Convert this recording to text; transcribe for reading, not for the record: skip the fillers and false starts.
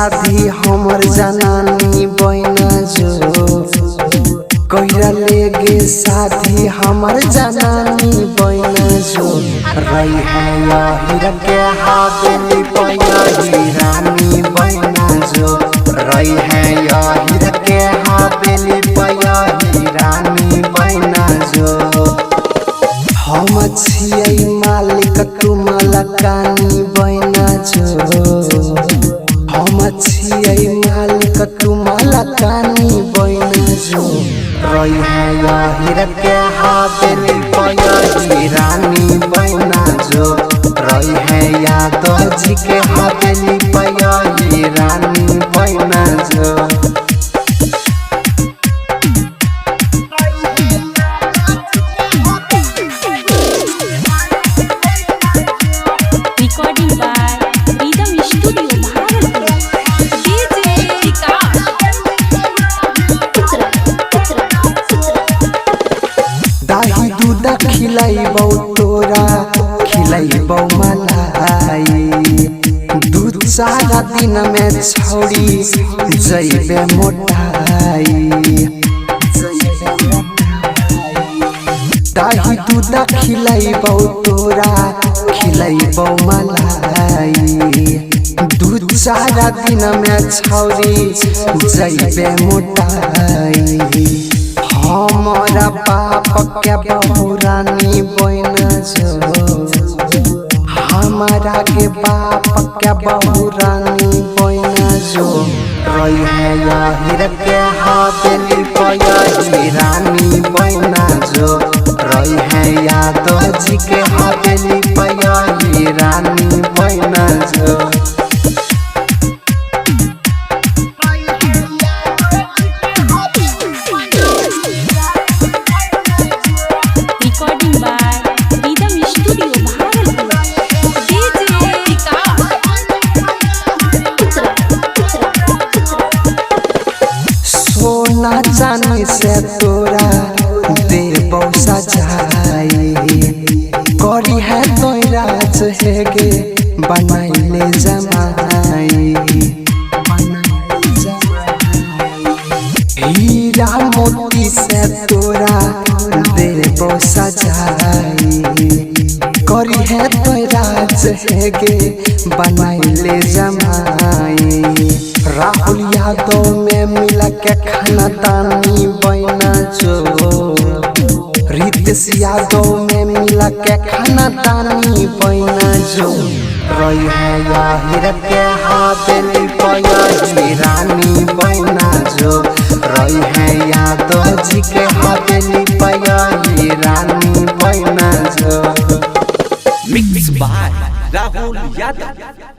शादी हमर जनानी बहना जो कहिया लेगे शादी हमर जनानी बहना जो रही है यही के हवेली पैया रानी बहना जो रही है यही के हवेली पैया रानी बहना जो हम छियै मालिक तू मलकानी बहना जो हम छियै मालिक तू मलकानी बहना जो रही है यही के हवेली पैया रानी बहना जो रही है यादव जी के हवेली पैया रानी बहना जो दाही दूध खिलाइबौ तोरा खिलाइबौ मलाई दूध सारा दिन में छौड़ी जइबे मोटाई दाही दूध खिलाइबौ तोरा खिलाइबौ मलाई दूध सारा दिन में छौड़ी जइबे मोटाई हमारा बाप के बहुरानी बहना जो हमारा के बाप के बहुरानी बहना जो रही है यही के हवेली पैया रानी बहना जो रही है यादव जी के हवेली पैया रानी बहना जो सोना चांदी से तोरा देबौ सजाई करी है तोरा चहेगे बनाइले जमाई हीरा मोती से तोरा देबौ सजाई करी है तोरा चहेगे बनाइले जमाई राहुल यादव में मिला के खाना दानी बहना जो रितेश यादव में मिला के खाना दानी बहना जो रही है यही के हवेली पैया रानी बहना जो रही है यादव जी के हवेली पैया रानी बहना जो मिक्स बाय राहुल यादव।